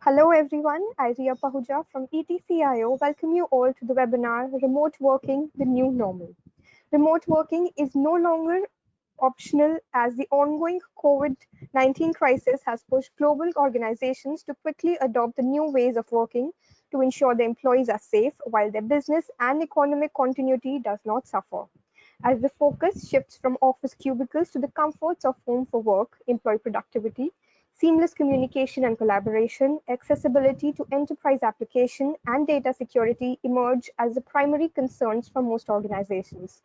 Hello everyone, I Ria Pahuja from ETCIO welcome you all to the webinar Remote Working, the New Normal. Remote working is no longer optional as the ongoing COVID-19 crisis has pushed global organizations to quickly adopt the new ways of working to ensure their employees are safe while their business and economic continuity does not suffer. As the focus shifts from office cubicles to the comforts of home for work, employee productivity, seamless communication and collaboration, accessibility to enterprise application, and data security emerge as the primary concerns for most organizations.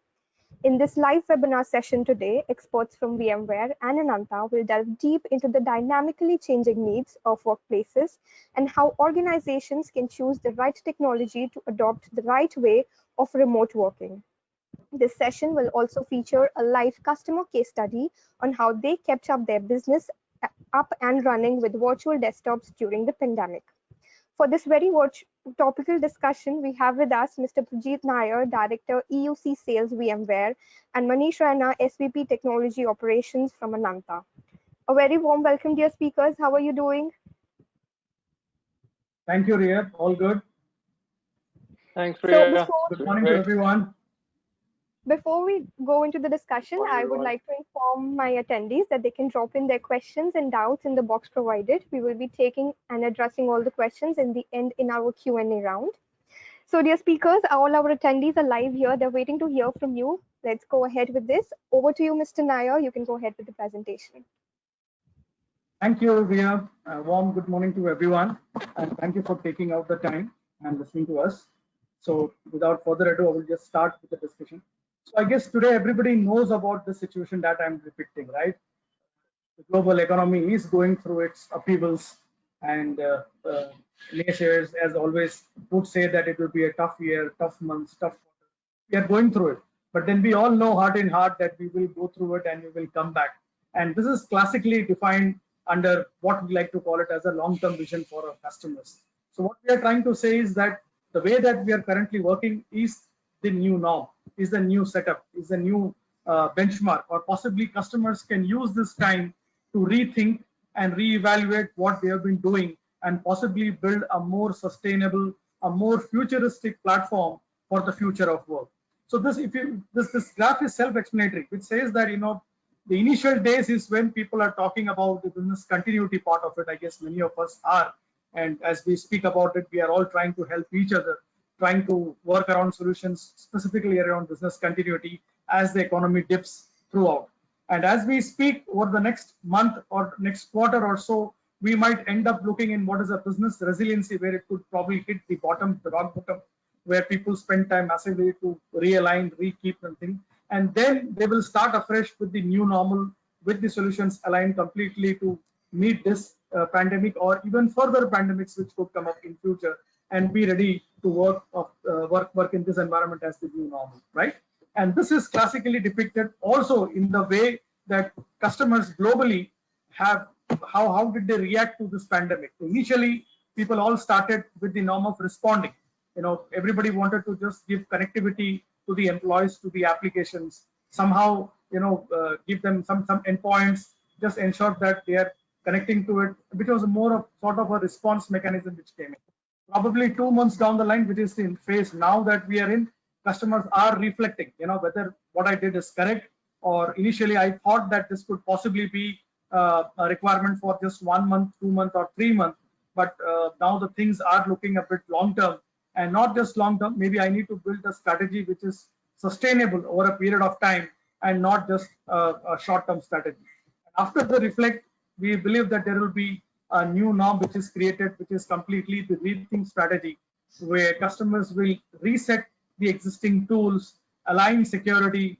In this live webinar session today, experts from VMware and Anunta will delve deep into the dynamically changing needs of workplaces and how organizations can choose the right technology to adopt the right way of remote working. This session will also feature a live customer case study on how they kept up their business up and running with virtual desktops during the pandemic. For this very topical discussion, we have with us Mr. Prajeet Nair, Director EUC Sales VMware, and Manish Rana, SVP Technology Operations from Anunta. A very warm welcome, dear speakers. How are you doing? Thank you, Ria. All good. Thanks, Ria. Good morning to everyone. Before we go into the discussion, I would like to inform my attendees that they can drop in their questions and doubts in the box provided. We will be taking and addressing all the questions in the end in our Q&A round. So dear speakers, all our attendees are live here. They're waiting to hear from you. Let's go ahead with this. Over to you, Mr. Nair. You can go ahead with the presentation. Thank you, Ria. Warm good morning to everyone. And thank you for taking out the time and listening to us. So without further ado, I will just start with the discussion. So I guess today everybody knows about the situation that I'm depicting, right? The global economy is going through its upheavals, and naysayers, as always, would say that it will be a tough year, tough months, tough quarter. We are going through it, but then we all know heart in heart that we will go through it and we will come back. And this is classically defined under what we like to call it as a long-term vision for our customers. So what we are trying to say is that the way that we are currently working is the new norm, is the new setup, is the new benchmark, or possibly customers can use this time to rethink and reevaluate what they have been doing and possibly build a more sustainable, a more futuristic platform for the future of work. So this graph is self-explanatory, which says that the initial days is when people are talking about the business continuity part of it. I guess many of us are, and as we speak about it, we are all trying to help each other, trying to work around solutions specifically around business continuity as the economy dips throughout. And as we speak, over the next month or next quarter or so, we might end up looking in what is a business resiliency, where it could probably hit the bottom, the rock bottom, where people spend time massively to realign, rekeep and think. And then they will start afresh with the new normal, with the solutions aligned completely to meet this pandemic or even further pandemics which could come up in future, and be ready to work in this environment as the new normal, right? And this is classically depicted also in the way that customers globally have, how did they react to this pandemic? Initially, people all started with the norm of responding. Everybody wanted to just give connectivity to the employees, to the applications, somehow, give them some endpoints, just ensure that they are connecting to it, which was more of sort of a response mechanism which came in. Probably 2 months down the line, which is the phase now that we are in, customers are reflecting, whether what I did is correct, or initially I thought that this could possibly be a requirement for just 1 month, 2 months, or 3 months. But now the things are looking a bit long term, and not just long term. Maybe I need to build a strategy which is sustainable over a period of time and not just a short term strategy. After the reflect, we believe that there will be a new norm which is created, which is completely the rethink strategy, where customers will reset the existing tools, align security,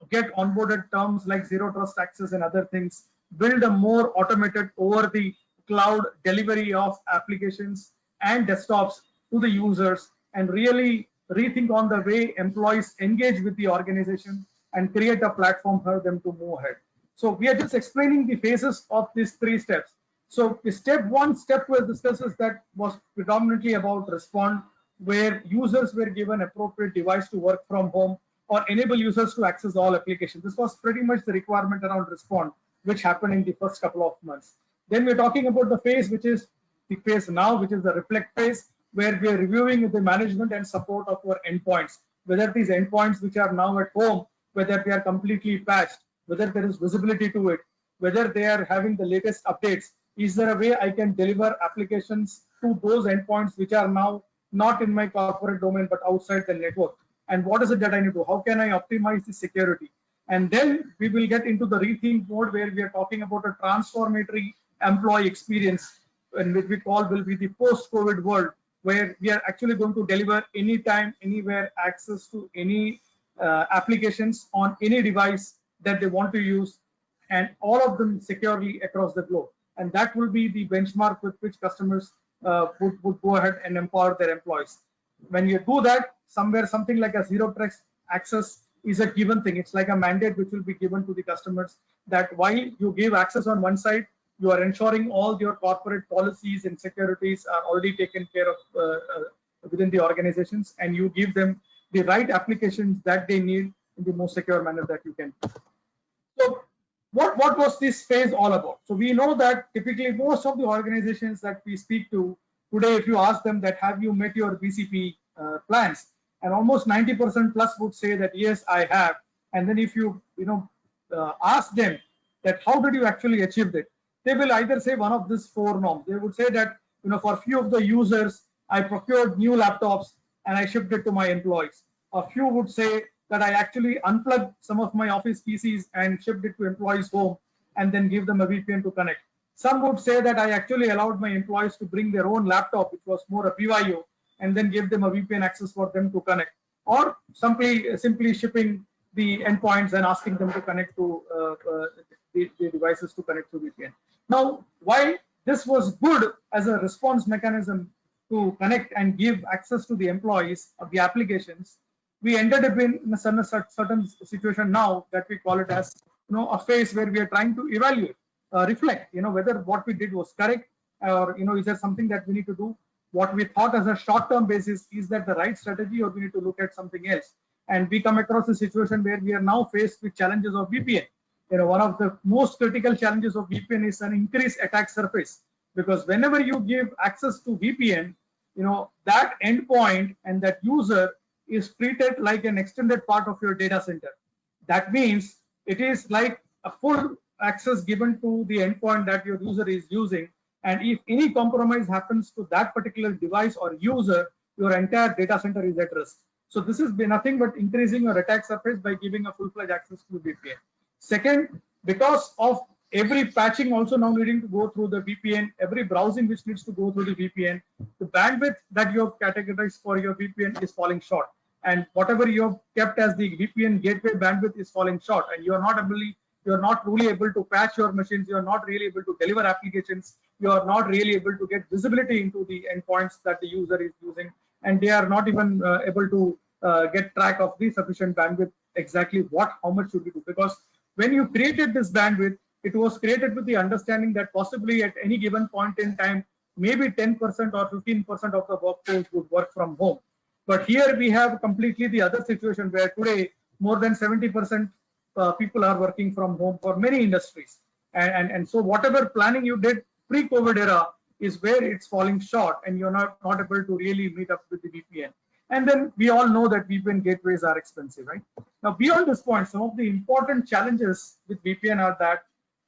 get onboarded terms like zero trust access and other things, build a more automated over the cloud delivery of applications and desktops to the users, and really rethink on the way employees engage with the organization and create a platform for them to move ahead. So we are just explaining the phases of these 3 steps. So the step 1 was discussed, that was predominantly about respond, where users were given appropriate device to work from home or enable users to access all applications. This was pretty much the requirement around respond, which happened in the first couple of months. Then we're talking about the phase which is the phase now, which is the reflect phase, where we are reviewing the management and support of our endpoints, whether these endpoints which are now at home, whether they are completely patched, whether there is visibility to it, whether they are having the latest updates. Is there a way I can deliver applications to those endpoints which are now not in my corporate domain but outside the network? And what is it that I need to do? How can I optimize the security? And then we will get into the rethink mode, where we are talking about a transformatory employee experience, and which we call will be the post-COVID world, where we are actually going to deliver anytime, anywhere access to any applications on any device that they want to use, and all of them securely across the globe. And that will be the benchmark with which customers would go ahead and empower their employees. When you do that, somewhere something like a zero trust access is a given thing. It's like a mandate which will be given to the customers, that while you give access on one side, you are ensuring all your corporate policies and securities are already taken care of within the organizations, and you give them the right applications that they need in the most secure manner that you can. So what was this phase all about? So we know that typically most of the organizations that we speak to today, if you ask them that have you met your BCP plans, and almost 90% plus would say that yes, I have. And then if you ask them that how did you actually achieve it, they will either say one of these four norms. They would say that for few of the users, I procured new laptops and I shipped it to my employees. A few would say that I actually unplugged some of my office PCs and shipped it to employees' home and then give them a VPN to connect. Some would say that I actually allowed my employees to bring their own laptop, which was more a BYO, and then give them a VPN access for them to connect, or simply shipping the endpoints and asking them to connect to the devices to connect to VPN. Now, while this was good as a response mechanism to connect and give access to the employees of the applications, we ended up in a certain situation now that we call it as a phase where we are trying to evaluate, reflect, whether what we did was correct, or is there something that we need to do. What we thought as a short-term basis, is that the right strategy, or we need to look at something else? And we come across a situation where we are now faced with challenges of VPN. One of the most critical challenges of VPN is an increased attack surface, because whenever you give access to VPN, that endpoint and that user is treated like an extended part of your data center. That means it is like a full access given to the endpoint that your user is using, and if any compromise happens to that particular device or user, your entire data center is at risk. So this is nothing but increasing your attack surface by giving a full-fledged access to VPN. Second, because of every patching also now needing to go through the VPN, every browsing which needs to go through the VPN, the bandwidth that you have categorized for your VPN is falling short. And whatever you have kept as the VPN gateway bandwidth is falling short, and you are not really able to patch your machines, you are not really able to deliver applications, you are not really able to get visibility into the endpoints that the user is using, and they are not even able to get track of the sufficient bandwidth, exactly how much should we do. Because when you created this bandwidth, it was created with the understanding that possibly at any given point in time, maybe 10% or 15% of the workforce would work from home. But here we have completely the other situation, where today more than 70% people are working from home for many industries. And so whatever planning you did pre-COVID era is where it's falling short, and you're not able to really meet up with the VPN. And then we all know that VPN gateways are expensive, right? Now, beyond this point, some of the important challenges with VPN are that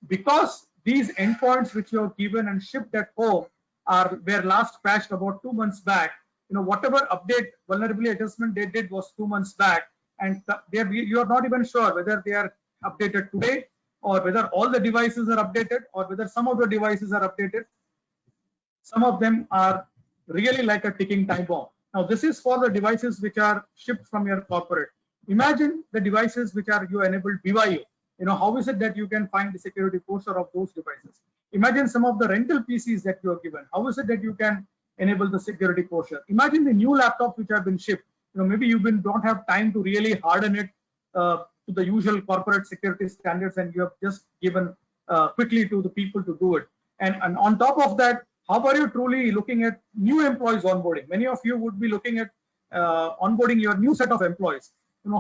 because these endpoints which you have given and shipped at home were last patched about 2 months back, whatever update vulnerability adjustment they did was 2 months back, and you are not even sure whether they are updated today, or whether all the devices are updated, or whether some of the devices are updated. Some of them are really like a ticking time bomb. Now, this is for the devices which are shipped from your corporate. Imagine the devices which are you enabled BYO. How is it that you can find the security posture of those devices? Imagine some of the rental PCs that you are given. How is it that you can enable the security posture? Imagine the new laptops which have been shipped. Maybe you don't have time to really harden it to the usual corporate security standards, and you have just given quickly to the people to do it. And on top of that, how are you truly looking at new employees onboarding? Many of you would be looking at onboarding your new set of employees.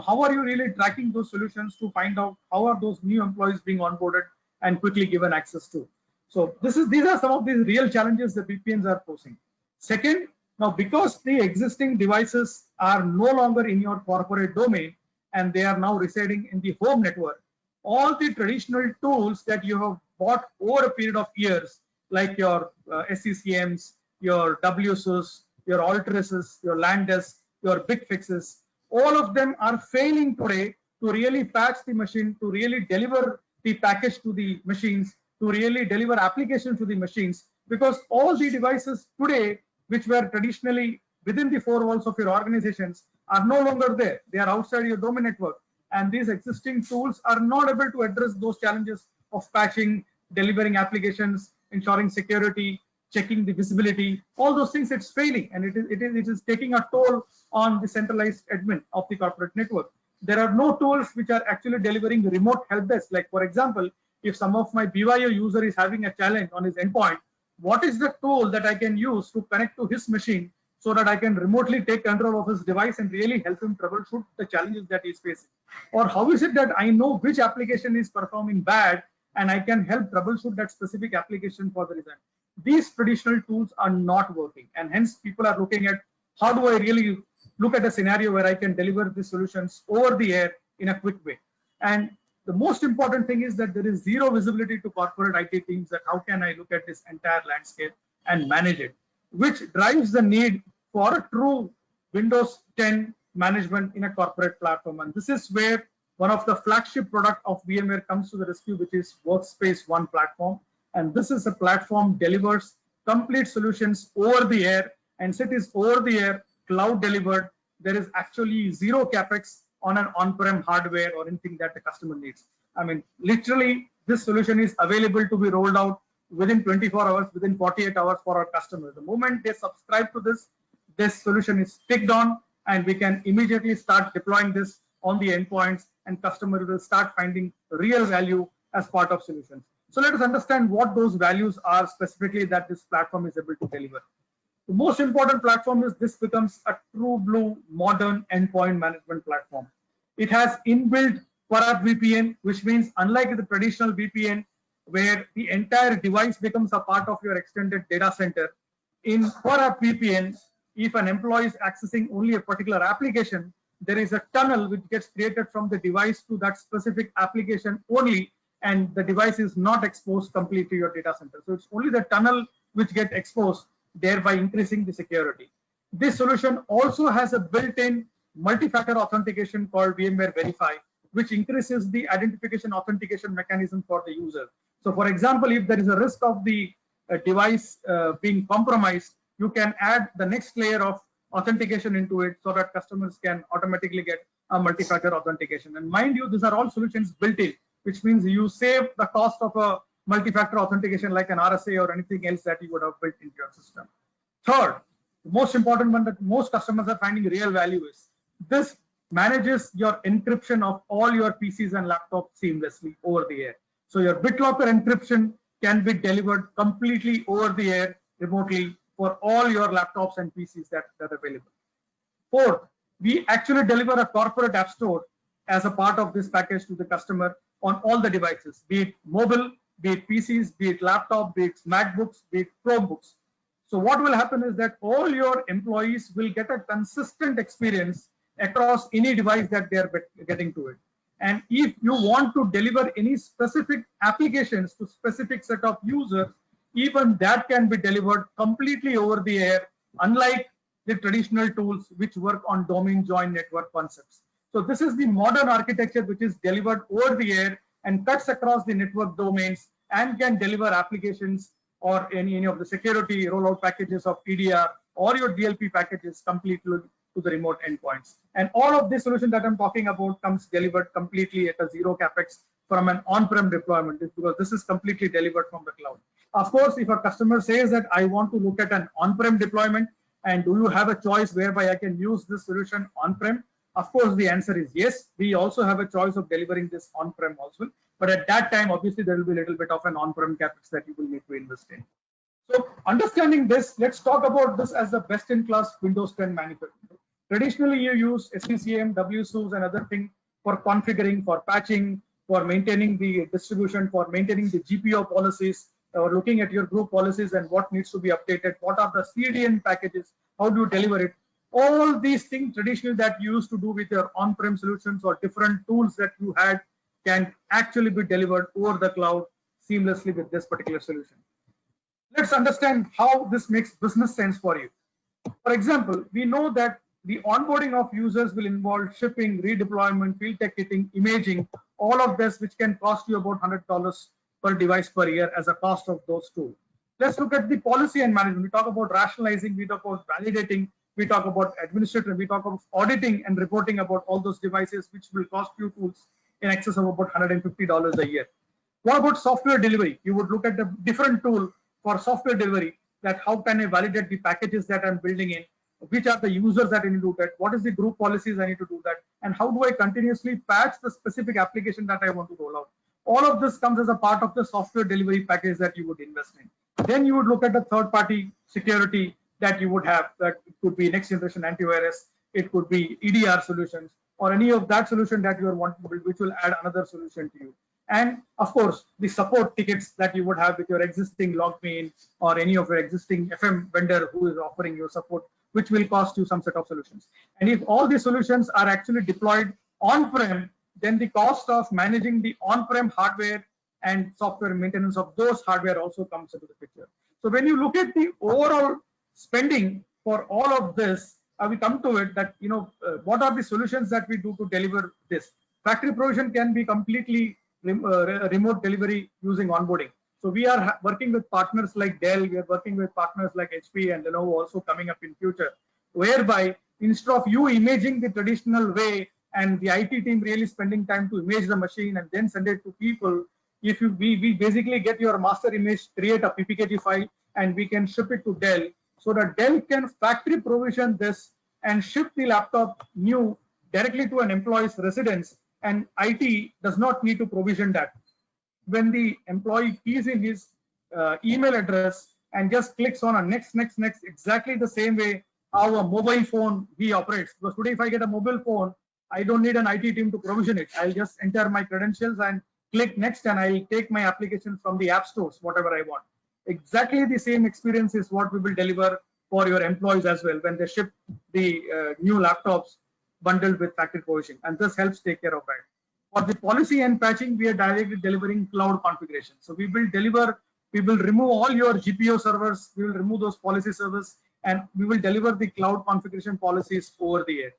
How are you really tracking those solutions to find out how are those new employees being onboarded and quickly given access to? So these are some of the real challenges that VPNs are posing. Second, now because the existing devices are no longer in your corporate domain and they are now residing in the home network, all the traditional tools that you have bought over a period of years, like your SCCMs, your WSUs, your Alteryses, your Landes, your big fixes, all of them are failing today to really patch the machine, to really deliver the package to the machines, to really deliver applications to the machines, because all the devices today which were traditionally within the four walls of your organizations are no longer there. They are outside your domain network, and these existing tools are not able to address those challenges of patching, delivering applications, ensuring security, checking the visibility, all those things. It's failing, and it is taking a toll on the centralized admin of the corporate network. There are no tools which are actually delivering remote help desk. Like, for example, if some of my BYO user is having a challenge on his endpoint, what is the tool that I can use to connect to his machine so that I can remotely take control of his device and really help him troubleshoot the challenges that he's facing? Or how is it that I know which application is performing bad and I can help troubleshoot that specific application for the result? These traditional tools are not working, and hence people are looking at how do I really look at a scenario where I can deliver the solutions over the air in a quick way. And the most important thing is that there is zero visibility to corporate IT teams that how can I look at this entire landscape and manage it, which drives the need for a true Windows 10 management in a corporate platform. And this is where one of the flagship product of VMware comes to the rescue, which is Workspace ONE platform. And this is a platform delivers complete solutions over the air, and it is over the air, cloud delivered. There is actually zero capex on an on-prem hardware or anything that the customer needs. I mean, literally, this solution is available to be rolled out within 24 hours, within 48 hours for our customers. The moment they subscribe to this solution is ticked on, and we can immediately start deploying this on the endpoints, and customers will start finding real value as part of solutions. So let us understand what those values are specifically that this platform is able to deliver. The most important platform is this becomes a true blue modern endpoint management platform. It has inbuilt per-app VPN, which means unlike the traditional VPN where the entire device becomes a part of your extended data center, in per-app VPN, if an employee is accessing only a particular application, there is a tunnel which gets created from the device to that specific application only, and the device is not exposed completely to your data center. So it's only the tunnel which gets exposed, thereby increasing the security. This solution also has a built-in multi-factor authentication called VMware Verify, which increases the identification authentication mechanism for the user. So for example, if there is a risk of the device being compromised, you can add the next layer of authentication into it so that customers can automatically get a multi-factor authentication. And mind you, these are all solutions built in, which means you save the cost of a multi-factor authentication like an RSA or anything else that you would have built into your system. Third, the most important one that most customers are finding real value is this manages your encryption of all your PCs and laptops seamlessly over the air. So your BitLocker encryption can be delivered completely over the air remotely for all your laptops and PCs that are available. Fourth, we actually deliver a corporate app store as a part of this package to the customer on all the devices, be it mobile, be it PCs, be it laptop, be it MacBooks, be it Chromebooks. So what will happen is that all your employees will get a consistent experience across any device that they are getting to it. And if you want to deliver any specific applications to specific set of users, even that can be delivered completely over the air, unlike the traditional tools which work on domain joined network concepts. So this is the modern architecture which is delivered over the air and cuts across the network domains and can deliver applications or any of the security rollout packages of EDR or your DLP packages completely to the remote endpoints. And all of this solution that I'm talking about comes delivered completely at a zero capex from an on-prem deployment, because this is completely delivered from the cloud. Of course, if a customer says that I want to look at an on-prem deployment, and do you have a choice whereby I can use this solution on-prem? Of course, the answer is yes. We also have a choice of delivering this on-prem also. But at that time, obviously, there will be a little bit of an on-prem capex that you will need to invest in. So understanding this, let's talk about this as the best-in-class Windows 10 manufacturer. Traditionally, you use SCCM, WSUs, and other things for configuring, for patching, for maintaining the distribution, for maintaining the GPO policies, looking at your group policies and what needs to be updated, what are the CDN packages, how do you deliver it. All these things traditionally that you used to do with your on-prem solutions or different tools that you had can actually be delivered over the cloud seamlessly with this particular solution. Let's understand how this makes business sense for you. For example, we know that the onboarding of users will involve shipping, redeployment, field ticketing, imaging, all of this, which can cost you about $100 per device per year as a cost of those tools. Let's look at the policy and management. We talk about rationalizing, we talk about validating, we talk about administrative, we talk about auditing and reporting about all those devices, which will cost you tools in excess of about $150 a year. What about software delivery? You would look at a different tool for software delivery, that how can I validate the packages that I'm building in, which are the users that I need to do that, what is the group policies I need to do that, and how do I continuously patch the specific application that I want to roll out. All of this comes as a part of the software delivery package that you would invest in. Then you would look at the third-party security that you would have, that it could be next generation antivirus, it could be EDR solutions, or any of that solution that you are wanting to build, which will add another solution to you. And of course, the support tickets that you would have with your existing LogMeIn or any of your existing FM vendor who is offering you support, which will cost you some set of solutions. And if all these solutions are actually deployed on-prem, then the cost of managing the on-prem hardware and software maintenance of those hardware also comes into the picture. So when you look at the overall spending for all of this, we come to it that, what are the solutions that we do to deliver this? Factory provision can be completely remote delivery using onboarding. So we are working with partners like Dell, we are working with partners like HP and Lenovo also coming up in future, whereby instead of you imaging the traditional way and the IT team really spending time to image the machine and then send it to people, if we basically get your master image, create a PPKG file, and we can ship it to Dell, so that Dell can factory provision this and ship the laptop new directly to an employee's residence, and IT does not need to provision that. When the employee keys in his email address and just clicks on a next, exactly the same way how a mobile phone he operates. Because today, if I get a mobile phone, I don't need an IT team to provision it. I'll just enter my credentials and click next, and I'll take my application from the app stores, whatever I want. Exactly the same experience is what we will deliver for your employees as well when they ship the new laptops bundled with factory provisioning, and this helps take care of that. For the policy and patching, we are directly delivering cloud configuration. So we will remove all your GPO servers, we will remove those policy servers, and we will deliver the cloud configuration policies over the air.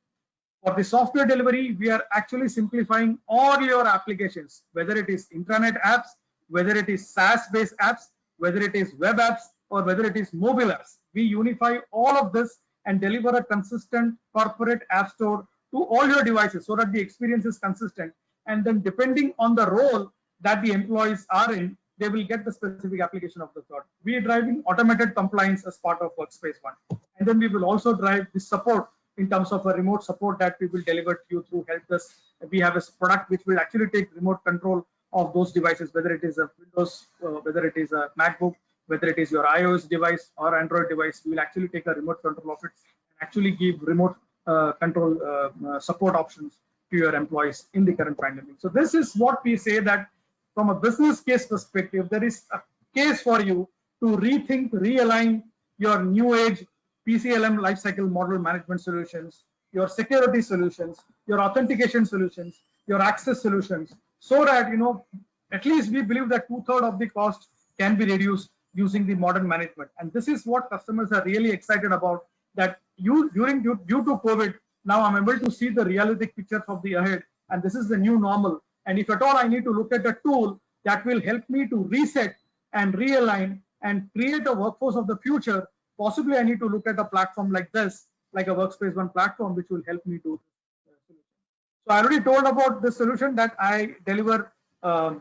For the software delivery, we are actually simplifying all your applications, whether it is intranet apps, whether it is SaaS-based apps, whether it is web apps, or whether it is mobile apps. We unify all of this and deliver a consistent corporate app store to all your devices so that the experience is consistent. And then depending on the role that the employees are in, they will get the specific application of the cloud. We are driving automated compliance as part of Workspace ONE. And then we will also drive the support in terms of a remote support that we will deliver to you through help desk. We have a product which will actually take remote control of those devices, whether it is a Windows, whether it is a MacBook, whether it is your iOS device or Android device. We will actually take a remote control of it and actually give remote control support options to your employees in the current pandemic. So this is what we say, that from a business case perspective, there is a case for you to rethink, realign your new age PCLM lifecycle model management solutions, your security solutions, your authentication solutions, your access solutions, so that at least we believe that 2/3 of the cost can be reduced using the modern management. And this is what customers are really excited about, that due to COVID, now I'm able to see the realistic pictures of the ahead, and this is the new normal. And if at all I need to look at a tool that will help me to reset and realign and create a workforce of the future, possibly I need to look at a platform like this, like a Workspace ONE platform, which will help me do this. So I already told about the solution that I deliver a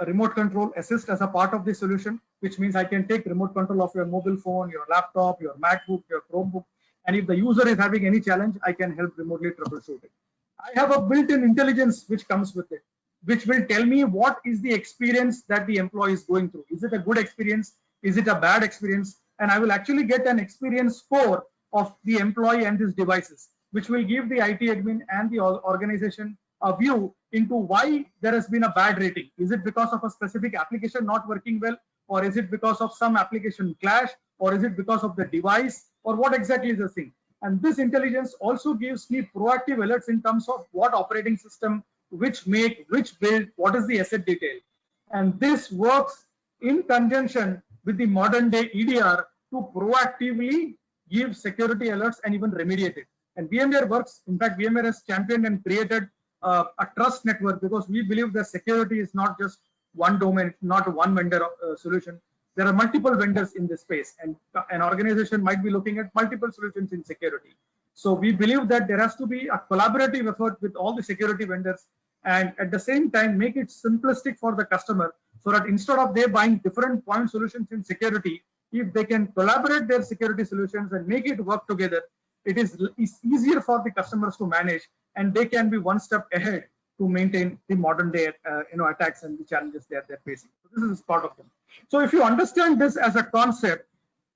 remote control assist as a part of the solution, which means I can take remote control of your mobile phone, your laptop, your MacBook, your Chromebook, and if the user is having any challenge, I can help remotely troubleshoot it. I have a built-in intelligence which comes with it, which will tell me what is the experience that the employee is going through. Is it a good experience? Is it a bad experience? And I will actually get an experience score of the employee and his devices, which will give the IT admin and the organization a view into why there has been a bad rating. Is it because of a specific application not working well, or is it because of some application clash, or is it because of the device, or what exactly is the thing? And this intelligence also gives me proactive alerts in terms of what operating system, which make, which build, what is the asset detail. And this works in conjunction with the modern day EDR to proactively give security alerts and even remediate it. And VMware works, in fact, VMware has championed and created a trust network, because we believe that security is not just one domain, not one vendor solution. There are multiple vendors in this space, and an organization might be looking at multiple solutions in security. So we believe that there has to be a collaborative effort with all the security vendors, and at the same time make it simplistic for the customer, so that instead of they buying different point solutions in security, if they can collaborate their security solutions and make it work together, it is easier for the customers to manage, and they can be one step ahead to maintain the modern day attacks and the challenges that they're facing. So this is part of them. So if you understand this as a concept,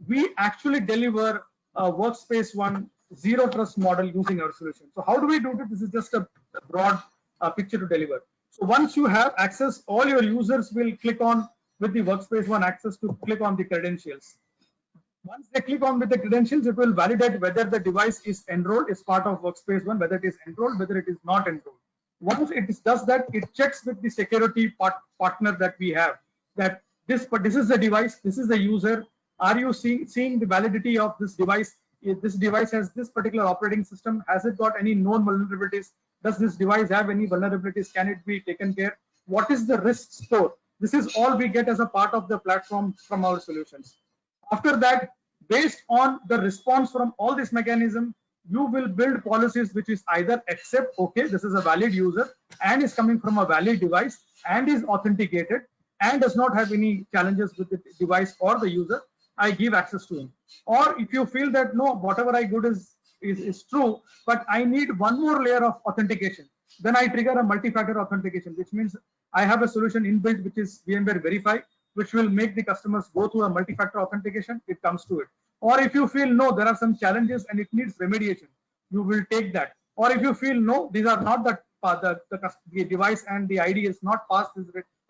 we actually deliver a Workspace ONE zero trust model using our solution. So how do we do it? This is just a broad picture to deliver. So once you have access, all your users will click on with the Workspace ONE access to click on the credentials. Once they click on with the credentials, it will validate whether the device is enrolled, is part of Workspace ONE, whether it is enrolled, whether it is not enrolled. Once it does that, it checks with the security partner that we have, that this is the device, this is the user. Are you seeing the validity of this device? If this device has this particular operating system, has it got any known vulnerabilities? Does this device have any vulnerabilities? Can it be taken care? What is the risk score? This is all we get as a part of the platform from our solutions. After that, based on the response from all this mechanism, you will build policies which is either accept, okay, this is a valid user and is coming from a valid device and is authenticated and does not have any challenges with the device or the user, I give access to him. Or if you feel that no, whatever I did is true, but I need one more layer of authentication, then I trigger a multi-factor authentication, which means I have a solution inbuilt which is VMware Verify, which will make the customers go through a multi-factor authentication. It comes to it. Or if you feel no, there are some challenges and it needs remediation, you will take that. Or if you feel no, these are not the device and the ID is not passed,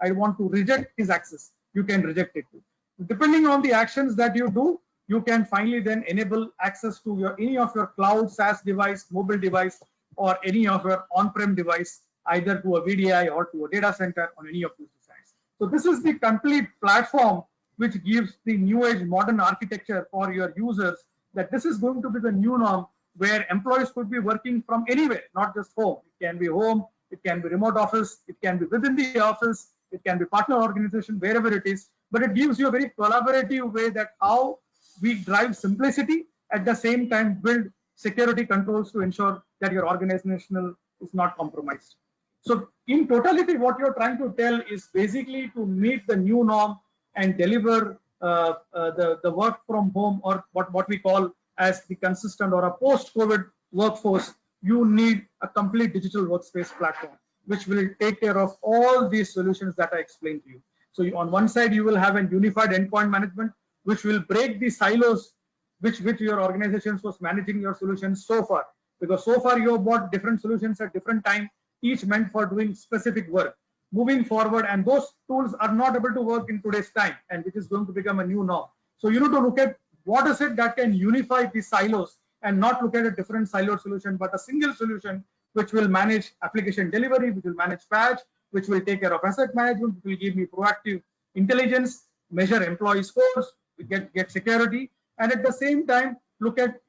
I want to reject his access, you can reject it too. Depending on the actions that you do, you can finally then enable access to any of your cloud SaaS device, mobile device, or any of your on-prem device, either to a VDI or to a data center on any of these devices. So this is the complete platform which gives the new age modern architecture for your users, that this is going to be the new norm, where employees could be working from anywhere, not just home. It can be home, it can be remote office, it can be within the office, it can be partner organization, wherever it is. But it gives you a very collaborative way that how we drive simplicity, at the same time build security controls to ensure that your organizational is not compromised. So in totality, what you're trying to tell is basically to meet the new norm and deliver the work from home, or what we call as the consistent or a post-COVID workforce. You need a complete digital workspace platform, which will take care of all these solutions that I explained to you. So on one side, you will have a unified endpoint management, which will break the silos which your organizations was managing your solutions so far. Because so far you have bought different solutions at different time, each meant for doing specific work. Moving forward, and those tools are not able to work in today's time, and which is going to become a new norm. So you need to look at what is it that can unify the silos, and not look at a different siloed solution, but a single solution which will manage application delivery, which will manage patch, which will take care of asset management, which will give me proactive intelligence, measure employee scores, get security, and at the same time look at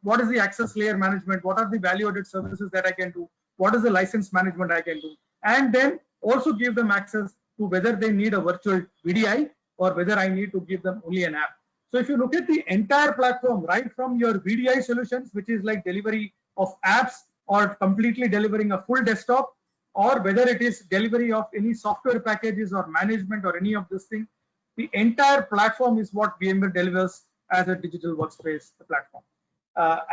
what is the access layer management, what are the value-added services that I can do, what is the license management I can do, and then also give them access to whether they need a virtual VDI or whether I need to give them only an app. So if you look at the entire platform, right from your VDI solutions, which is like delivery of apps or completely delivering a full desktop, or whether it is delivery of any software packages or management or any of this thing, the entire platform is what VMware delivers as a digital workspace platform.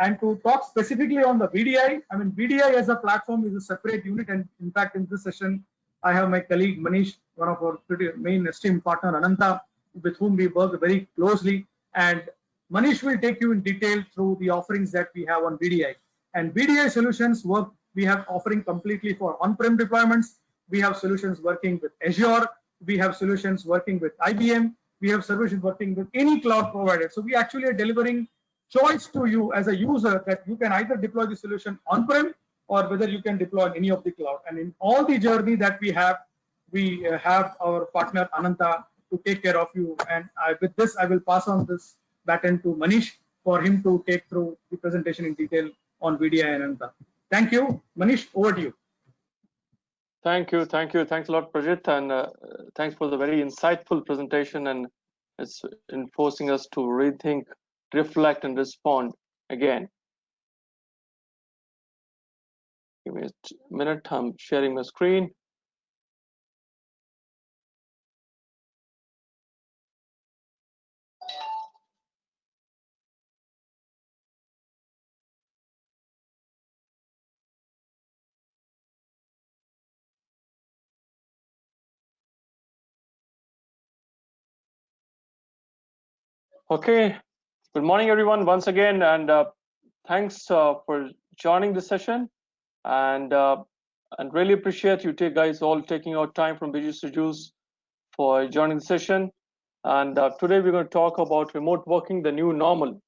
And to talk specifically on the VDI, I mean, VDI as a platform is a separate unit. And in fact, in this session, I have my colleague Manish, one of our main esteemed partner, Anunta, with whom we work very closely. And Manish will take you in detail through the offerings that we have on VDI. And VDI solutions work, we have offering completely for on-prem deployments. We have solutions working with Azure. We have solutions working with IBM. we have services working with any cloud provider. So we actually are delivering choice to you as a user that you can either deploy the solution on-prem or whether you can deploy on any of the cloud. And in all the journey that we have our partner Anunta to take care of you. And with this, I will pass on this baton to Manish for him to take through the presentation in detail on VDI and Anunta. Thank you. Manish, over to you. Thank you. Thanks a lot, Prajit, and thanks for the very insightful presentation. And it's enforcing us to rethink, reflect, and respond again. Give me a minute. I'm sharing my screen. Okay. Good morning, everyone, once again, and thanks for joining the session. And really appreciate you guys all taking out time from busy schedules for joining the session. And today we're going to talk about remote working, the new normal.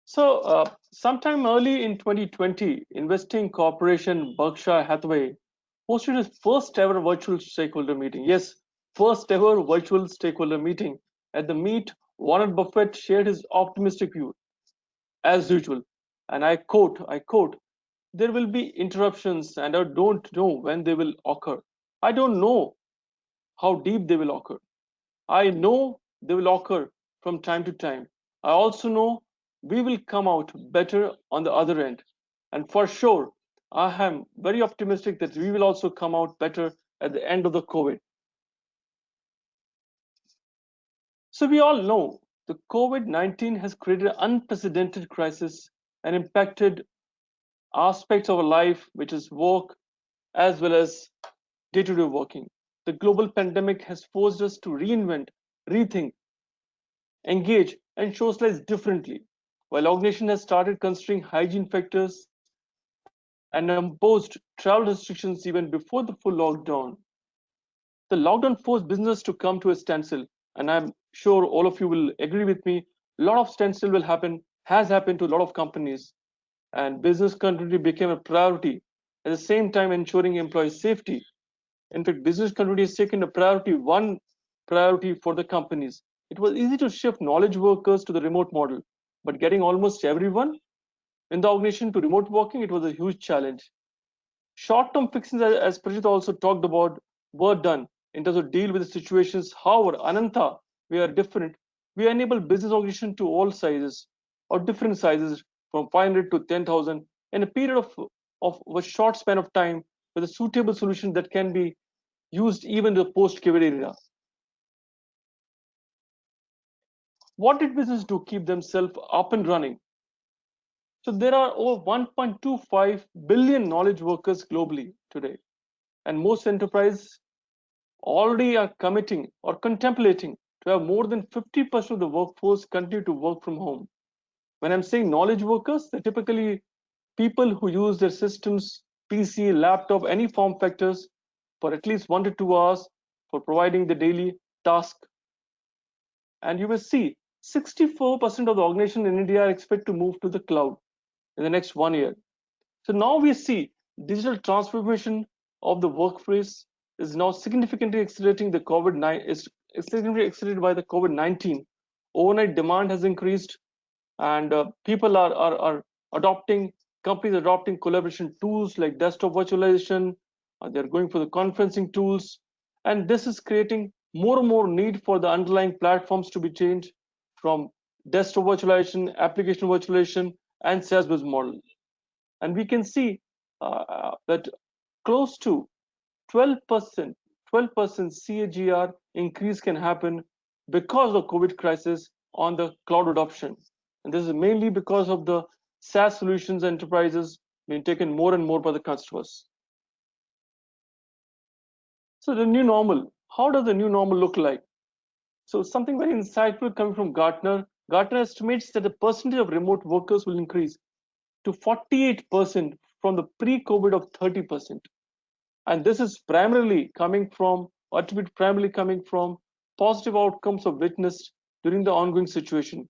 So sometime early in 2020, investing corporation Berkshire Hathaway hosted its first ever virtual stakeholder meeting. Yes, first ever virtual stakeholder meeting. At the meet, Warren Buffett shared his optimistic view, as usual. And I quote, there will be interruptions and I don't know when they will occur. I don't know how deep they will occur. I know they will occur from time to time. I also know we will come out better on the other end. And for sure, I am very optimistic that we will also come out better at the end of the COVID. So we all know the COVID-19 has created an unprecedented crisis and impacted aspects of our life, which is work as well as day-to-day working. The global pandemic has forced us to reinvent, rethink, engage, and socialize differently. While organization has started considering hygiene factors and imposed travel restrictions even before the full lockdown, the lockdown forced business to come to a standstill. And I'm sure all of you will agree with me. A lot of standstill will happen, has happened to a lot of companies, and business continuity became a priority. At the same time, ensuring employee safety. In fact, business continuity is taken a priority, one priority for the companies. It was easy to shift knowledge workers to the remote model, but getting almost everyone in the organization to remote working, it was a huge challenge. Short-term fixes, as Prajit also talked about, were done in terms of deal with the situations. However, Ananta, we are different. We enable business organization to all sizes or different sizes from 500 to 10,000 in a period of a short span of time with a suitable solution that can be used even in the post-COVID era. What did business do? Keep themselves up and running. So there are over 1.25 billion knowledge workers globally today, and most enterprises already are committing or contemplating to have more than 50% of the workforce continue to work from home. When I'm saying knowledge workers, they're typically people who use their systems, PC, laptop, any form factors for at least 1 to 2 hours for providing the daily task. And you will see 64% of the organization in India are expected to move to the cloud in the next 1 year. So now we see digital transformation of the workplace is now significantly accelerating the COVID-19 is significantly accelerated by the COVID-19. Overnight demand has increased, and people are adopting companies adopting collaboration tools like desktop virtualization. They're going for the conferencing tools, and this is creating more and more need for the underlying platforms to be changed from desktop virtualization, application virtualization, and SaaS-based model. And we can see that close to 12% 12% CAGR increase can happen because of COVID crisis on the cloud adoption. And this is mainly because of the SaaS solutions enterprises being taken more and more by the customers. So the new normal, how does the new normal look like? So something very insightful coming from Gartner. Gartner estimates that the percentage of remote workers will increase to 48% from the pre-COVID of 30%. And this is primarily coming from, primarily coming from positive outcomes of witnessed during the ongoing situation,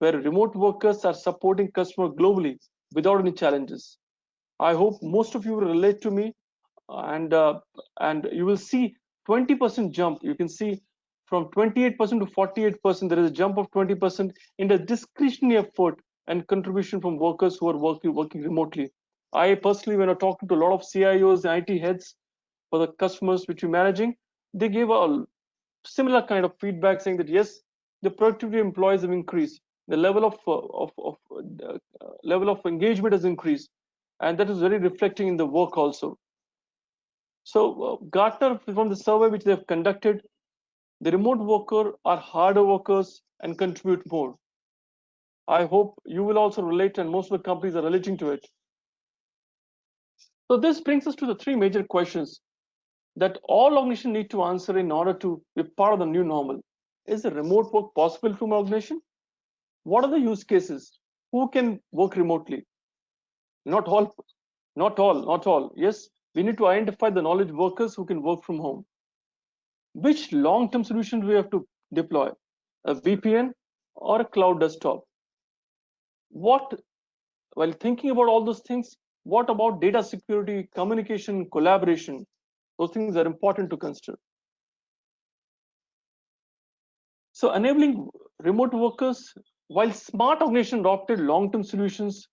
where remote workers are supporting customers globally without any challenges. I hope most of you will relate to me, and you will see 20% jump. You can see from 28% to 48%. There is a jump of 20% in the discretionary effort and contribution from workers who are working remotely. I personally, when I talked to a lot of CIOs and IT heads for the customers which we're managing, they gave a similar kind of feedback saying that yes, the productivity of employees have increased, the level of engagement has increased, and that is very reflecting in the work also. So Gartner, from the survey which they have conducted, the remote worker are harder workers and contribute more. I hope you will also relate, and most of the companies are relating to it. So this brings us to the three major questions that all organizations need to answer in order to be part of the new normal. Is the remote work possible from an organization? What are the use cases? Who can work remotely? Not all, not all. Yes, we need to identify the knowledge workers who can work from home. Which long-term solution do we have to deploy? A VPN or a cloud desktop? What, while thinking about all those things, what about data security, communication, collaboration? Those things are important to consider. So enabling remote workers, while smart organizations adopted long-term solutions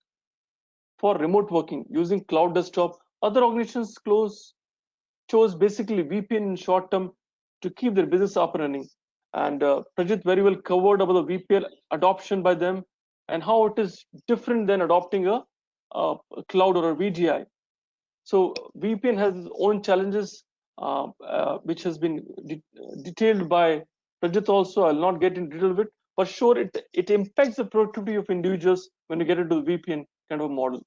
for remote working using cloud desktop, other organizations chose basically VPN in short term to keep their business up and running. And Prajit very well covered about the VPN adoption by them and how it is different than adopting a cloud or a VDI. So VPN has its own challenges, which has been detailed by Prajit also. I'll not get into detail of it, but sure, it impacts the productivity of individuals when you get into the VPN kind of a model.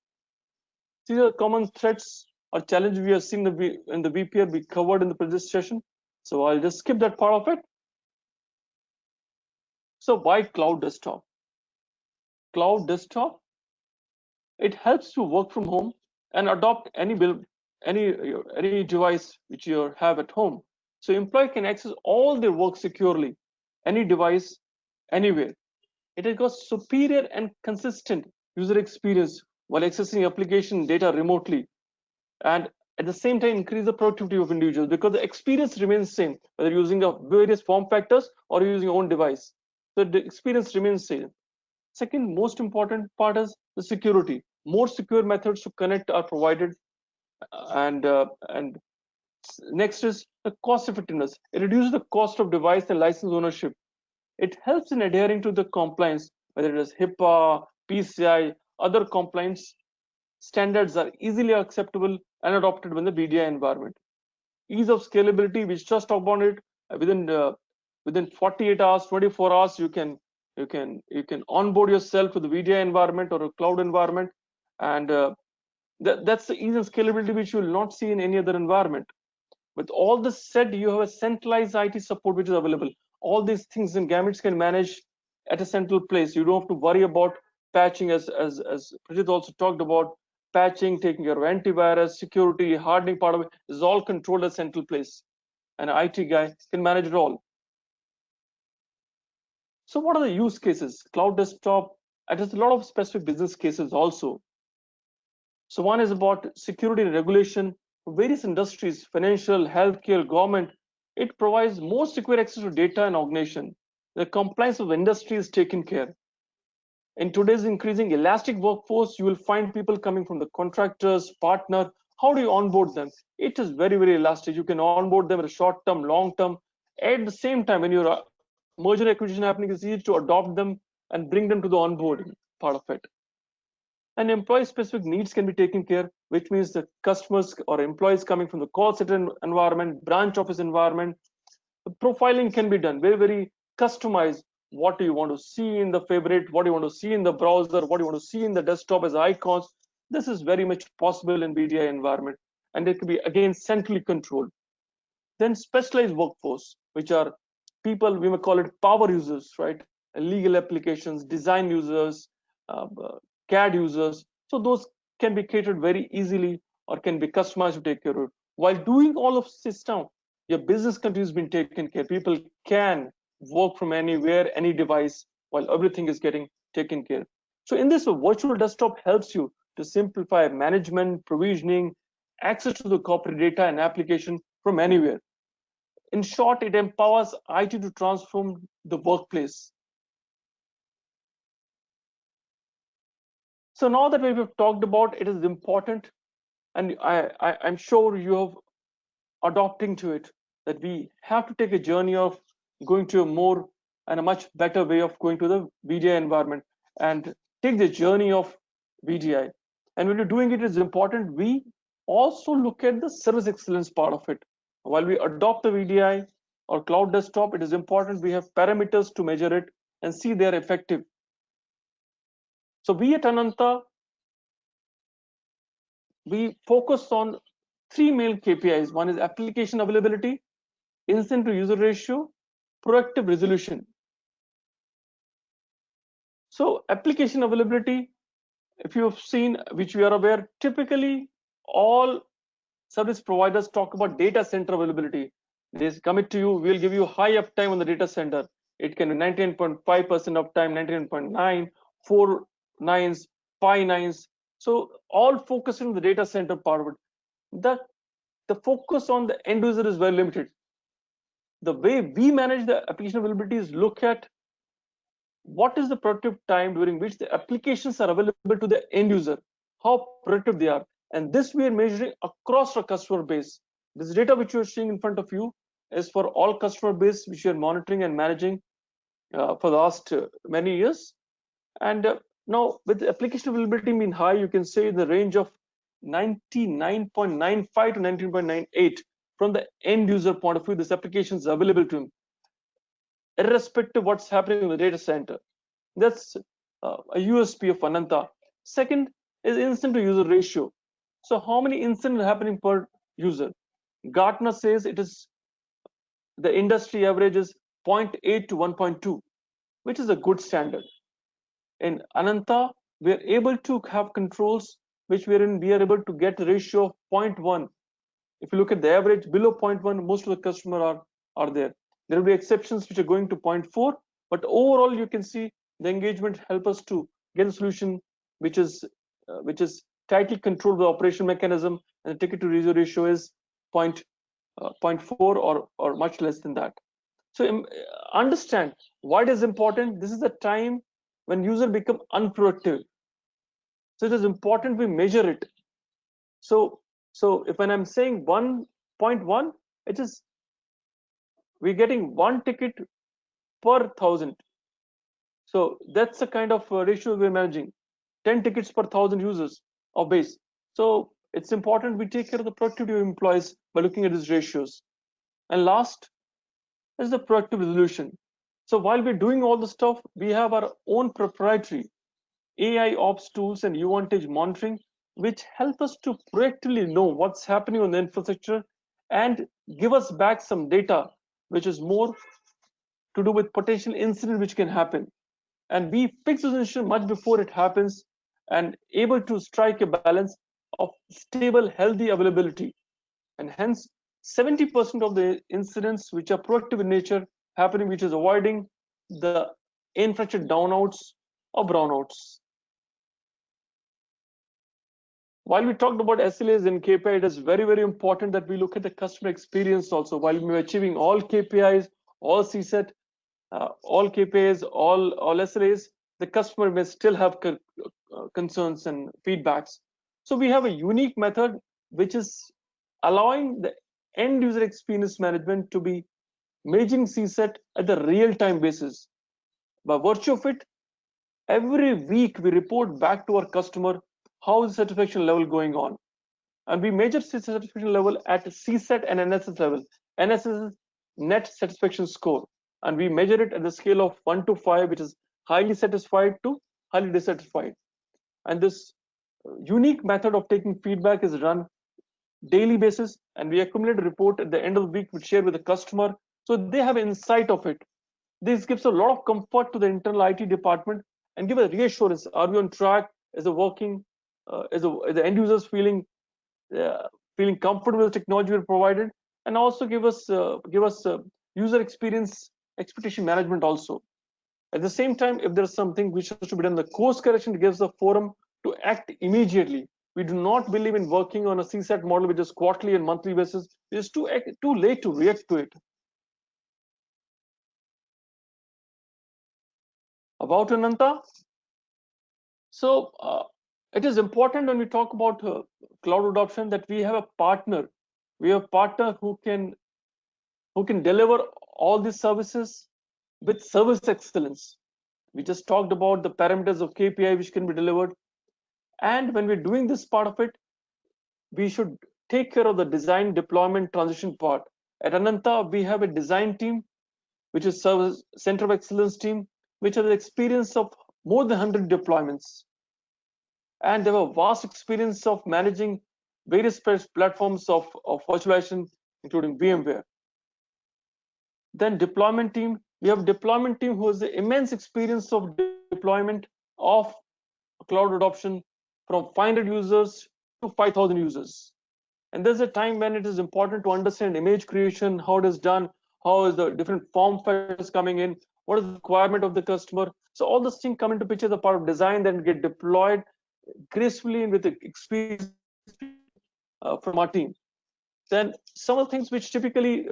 These are common threats or challenges we have seen in the VPN we covered in the previous session. So I'll just skip that part of it. So why cloud desktop? Cloud desktop, it helps you work from home and adopt any device which you have at home. So employee can access all their work securely, any device, anywhere. It has got superior and consistent user experience while accessing application data remotely, and at the same time increase the productivity of individuals because the experience remains same whether you're using the various form factors or you're using your own device. So the experience remains same. Second most important part is the security. More secure methods to connect are provided, and next is the cost effectiveness. It reduces the cost of device and license ownership. It helps in adhering to the compliance, whether it is HIPAA, PCI, other compliance standards are easily acceptable and adopted when the VDI environment. Ease of scalability, we just talked about it. Within 48 hours, 24 hours, you can onboard yourself with the VDI environment or a cloud environment, and that's the ease and scalability which you will not see in any other environment. With all this said, you have a centralized IT support which is available. All these things and gamuts can manage at a central place. You don't have to worry about patching, as Prijit also talked about. Patching, taking care of antivirus, security, hardening part of it is all controlled at central place. And an IT guy can manage it all. So what are the use cases? Cloud desktop, it has a lot of specific business cases also. So one is about security and regulation. For various industries, financial, healthcare, government, it provides more secure access to data and organization. The compliance of industry is taken care. In today's increasing elastic workforce, you will find people coming from the contractors, partner. How do you onboard them? It is very, very elastic. You can onboard them at a short term, long term. At the same time, when your merger acquisition happening, it's easy to adopt them and bring them to the onboarding part of it. And employee specific needs can be taken care, which means the customers or employees coming from the call center environment, branch office environment, the profiling can be done very, very customized. What do you want to see in the favorite? What do you want to see in the browser? What do you want to see in the desktop as icons? This is very much possible in VDI environment, and it can be again centrally controlled. Then specialized workforce, which are people, we may call it power users, right? Legal applications, design users, CAD users. So those can be catered very easily or can be customized to take care of. While doing all of this now, your business continues being taken care. People can work from anywhere, any device, while everything is getting taken care. So in this, a virtual desktop helps you to simplify management, provisioning, access to the corporate data and application from anywhere. In short, it empowers IT to transform the workplace. So now that we've talked about it is important, and I'm sure you have adopting to it, that we have to take a journey of going to a more and a much better way of going to the VDI environment and take the journey of VDI. And when you're doing it, it's important we also look at the service excellence part of it. While we adopt the VDI or cloud desktop, it is important we have parameters to measure it and see they're effective. So we at Anunta, we focus on three main KPIs. One is application availability, incident to user ratio, proactive resolution. So application availability, if you have seen, which we are aware, typically all service providers talk about data center availability. They commit to you, we'll give you high uptime on the data center. It can be 99.5% uptime, 99.9, 4 nines, 5 nines. So all focusing on the data center part of it. The focus on the end user is very limited. The way we manage the application availability is look at what is the productive time during which the applications are available to the end user, how productive they are. And this we are measuring across our customer base. This data which you are seeing in front of you is for all customer base which you are monitoring and managing for the last many years. And now with application availability mean high, you can say the range of 99.95 to 19.98 from the end user point of view, this application is available to him, irrespective of what's happening in the data center. That's a USP of Anunta. Second is instant to user ratio. So how many incidents are happening per user? Gartner says it is the industry average is 0.8 to 1.2, which is a good standard. In Anunta, we are able to have controls which we are able to get a ratio of 0.1. If you look at the average below 0.1, most of the customers are there. There will be exceptions which are going to 0.4, but overall you can see the engagement help us to get a solution which is tightly controlled by operation mechanism, and the ticket to user ratio is 0.4 or much less than that. So understand why it is important. This is the time when user become unproductive. So it is important we measure it. So if when I'm saying 1.1, it is we're getting one ticket per 1,000. So that's the kind of ratio we're managing. 10 tickets per 1,000 users of base. So it's important we take care of the productivity of employees by looking at these ratios. And last is the proactive resolution. So while we're doing all the stuff, we have our own proprietary AI ops tools and UVantage monitoring, which help us to proactively know what's happening on the infrastructure and give us back some data, which is more to do with potential incident which can happen. And we fix this incident much before it happens and able to strike a balance of stable, healthy availability. And hence, 70% of the incidents which are proactive in nature happening, which is avoiding the infrastructure downouts or brownouts. While we talked about SLAs and KPI, it is very, very important that we look at the customer experience also. While we're achieving all KPIs, all CSAT, all KPIs, all SLAs, the customer may still have concerns and feedbacks. So we have a unique method which is allowing the end user experience management to be managing CSAT at the real-time basis. By virtue of it, every week we report back to our customer how is the satisfaction level going on. And we measure satisfaction level at CSAT and NSS level. NSS is net satisfaction score. And we measure it at the scale of 1 to 5, which is highly satisfied to highly dissatisfied. And this unique method of taking feedback is run daily basis, and we accumulate a report at the end of the week, we share with the customer, so they have insight of it. This gives a lot of comfort to the internal IT department and give a reassurance. Are we on track? Is it working? is the end users feeling comfortable with the technology we provided, and also give us user experience expectation management also. At the same time, if there's something which has to be done, the course correction gives the forum to act immediately. We do not believe in working on a CSAT model which is quarterly and monthly basis. It is too late to react to it. About Anunta, so it is important when we talk about cloud adoption that we have a partner. We have a partner who can deliver all these services with service excellence. We just talked about the parameters of KPI which can be delivered. And when we're doing this part of it, we should take care of the design, deployment, transition part. At Anunta, we have a design team, which is service center of excellence team, which has experience of more than 100 deployments. And they have a vast experience of managing various platforms of virtualization, including VMware. Then deployment team, we have deployment team who has the immense experience of deployment of cloud adoption from 500 users to 5,000 users. And there's a time when it is important to understand image creation, how it is done, how is the different form factors coming in, what is the requirement of the customer. So all those things come into picture, the part of design, then get deployed gracefully and with the experience from our team. Then some of the things which typically,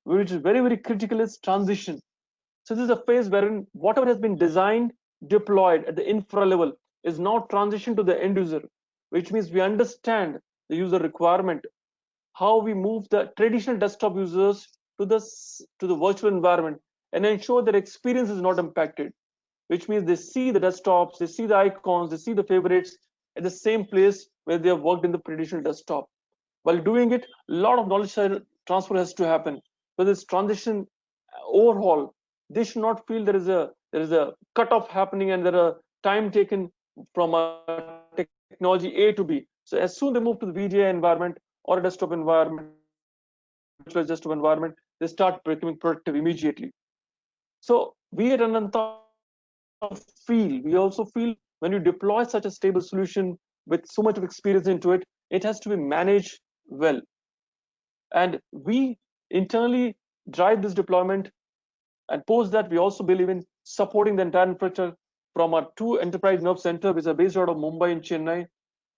which is very, very critical is transition. So this is a phase wherein whatever has been designed, deployed at the infra level is now transitioned to the end user, which means we understand the user requirement, how we move the traditional desktop users to the virtual environment and ensure their experience is not impacted, which means they see the desktops, they see the icons, they see the favorites at the same place where they have worked in the traditional desktop. While doing it, a lot of knowledge transfer has to happen. So this transition overhaul, they should not feel there is a cutoff happening and there are time taken from a technology A to B. So as soon they move to the VDI environment or a desktop environment, virtual desktop environment, they start becoming productive immediately. So we at Ananta we also feel when you deploy such a stable solution with so much of experience into it, it has to be managed well. And we internally drive this deployment, and post that we also believe in supporting the entire infrastructure from our two enterprise nerve center, which are based out of Mumbai and Chennai,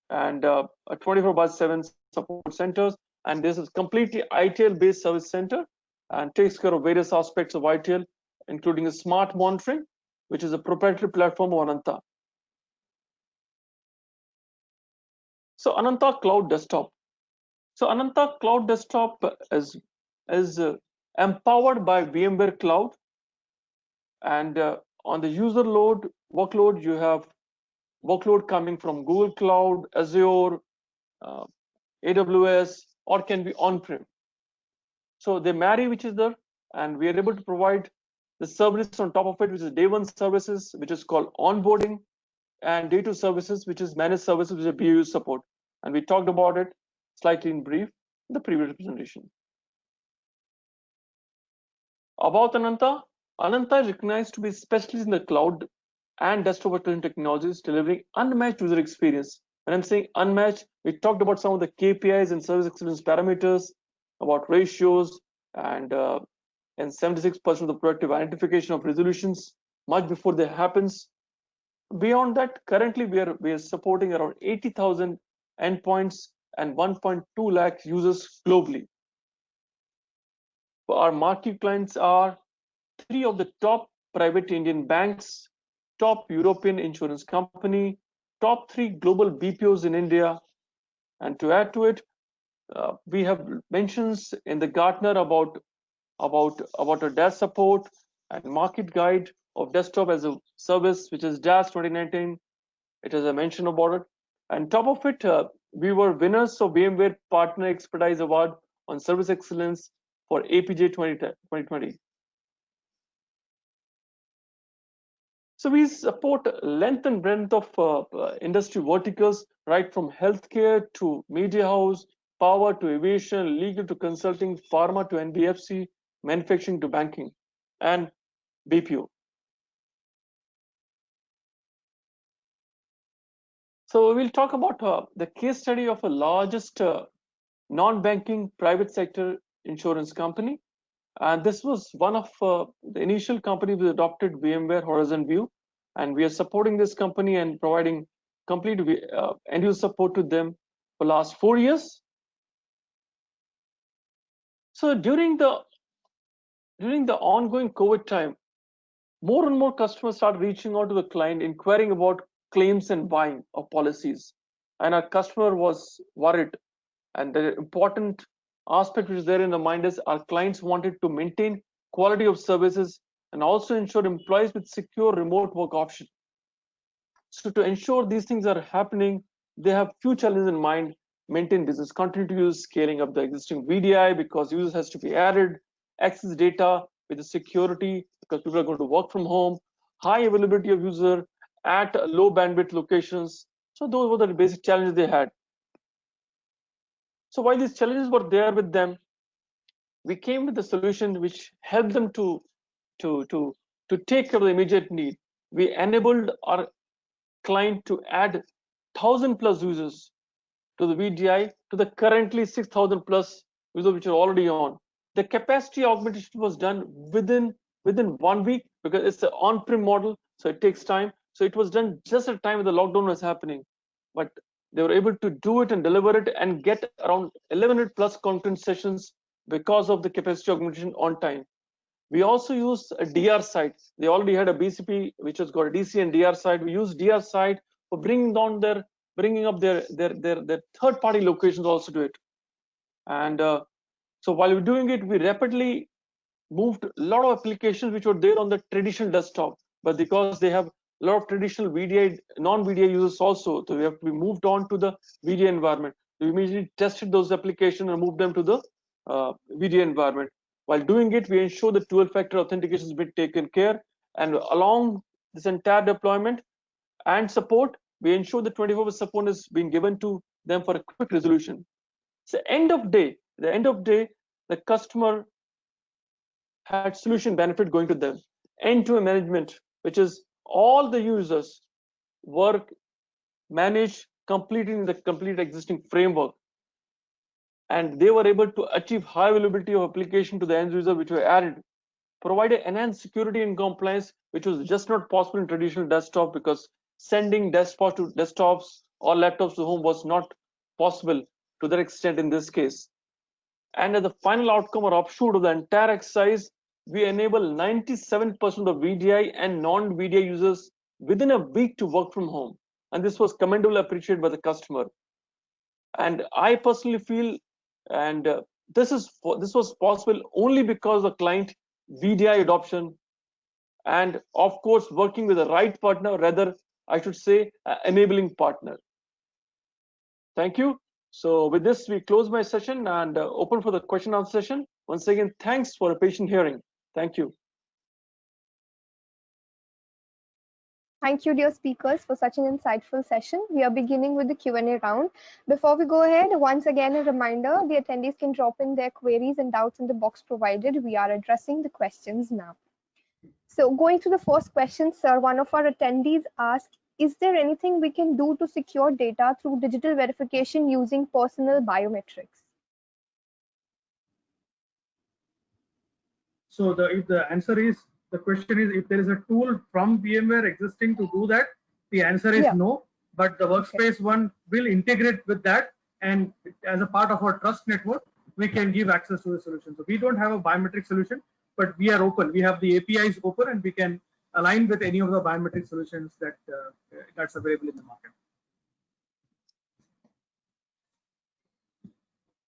and a 24/7 support centers. And this is completely ITL based service center and takes care of various aspects of ITL, including a smart monitoring, which is a proprietary platform of Ananta. So Ananta Cloud Desktop. So Ananta Cloud Desktop is empowered by VMware Cloud, and on the user workload, you have workload coming from Google Cloud, Azure, uh, AWS, or can be on-prem. So they marry which is there, and we are able to provide the service on top of it, which is day one services, which is called onboarding, and day two services, which is managed services, which is BAU support. And we talked about it slightly in brief in the previous presentation. About Ananta, Ananta is recognized to be a specialist in the cloud and desktop virtualization technologies, delivering unmatched user experience. When I'm saying unmatched, we talked about some of the KPIs and service excellence parameters, about ratios, and 76% of the productive identification of resolutions much before that happens. Beyond that, currently we are supporting around 80,000 endpoints and 1.2 lakh users globally. Our marquee clients are 3 of the top private Indian banks, top European insurance company, top 3 global BPOs in India. And to add to it, we have mentions in the Gartner about a DaaS support and market guide of desktop as a service, which is DaaS 2019. It has a mention about it. And top of it, we were winners of VMware Partner Expertise Award on Service Excellence for APJ 2020. So we support length and breadth of industry verticals, right from healthcare to media house, power to aviation, legal to consulting, pharma to NBFC, manufacturing to banking, and BPO. So we'll talk about the case study of a largest non-banking private sector insurance company. And this was one of the initial companies that adopted VMware Horizon View. And we are supporting this company and providing complete end-user support to them for the last 4 years. So during the ongoing COVID time, more and more customers started reaching out to the client, inquiring about claims and buying of policies. And our customer was worried. And the important aspect which is there in the mind is our clients wanted to maintain quality of services and also ensure employees with secure remote work option. So to ensure these things are happening, they have few challenges in mind: maintain business continuity, scaling up the existing VDI because users has to be added, access data with the security because people are going to work from home, high availability of user at low bandwidth locations. So those were the basic challenges they had. So while these challenges were there with them, we came with a solution which helped them to to to take care of the immediate need. We enabled our client to add 1,000 plus users to the VDI to the currently 6,000 plus users which are already on. The capacity augmentation was done within 1 week because it's an on-prem model, so it takes time. So it was done just at the time when the lockdown was happening, but they were able to do it and deliver it and get around 1,100 plus content sessions because of the capacity augmentation on time. We also used a DR site. They already had a BCP which has got a DC and DR site. We used DR site for bringing up their third-party locations also to it. And so while we're doing it, we rapidly moved a lot of applications which were there on the traditional desktop, but because they have a lot of traditional VDI, non-VDI users also, so we have to be moved on to the VDI environment. We immediately tested those applications and moved them to the VDI environment. While doing it, we ensure the dual-factor authentication has been taken care, and along this entire deployment and support, we ensure the 24-hour support is being given to them for a quick resolution. So the end of day, the customer had solution benefit going to them. End-to-end management, which is all the users work managed completing the complete existing framework. And they were able to achieve high availability of application to the end user, which were added, provided enhanced security and compliance, which was just not possible in traditional desktop because sending desktop to desktops or laptops to home was not possible to that extent in this case. And as the final outcome or offshoot of the entire exercise, we enable 97% of VDI and non-VDI users within a week to work from home. And this was commendably appreciated by the customer. And I personally feel, and this was possible only because of client VDI adoption, and of course working with the right partner, rather I should say enabling partner. Thank you. So with this, we close my session and open for the question answer session. Once again, thanks for a patient hearing. Thank you. Thank you, dear speakers, for such an insightful session. We are beginning with the Q&A round. Before we go ahead, once again, a reminder, the attendees can drop in their queries and doubts in the box provided. We are addressing the questions now. So going to the first question, sir, one of our attendees asked, is there anything we can do to secure data through digital verification using personal biometrics? So if the answer is, the question is if there is a tool from VMware existing to do that, the answer is no, but the Workspace ONE will integrate with that, and as a part of our trust network, we can give access to the solution. So we don't have a biometric solution, but we are open. We have the APIs open, and we can align with any of the biometric solutions that's available in the market.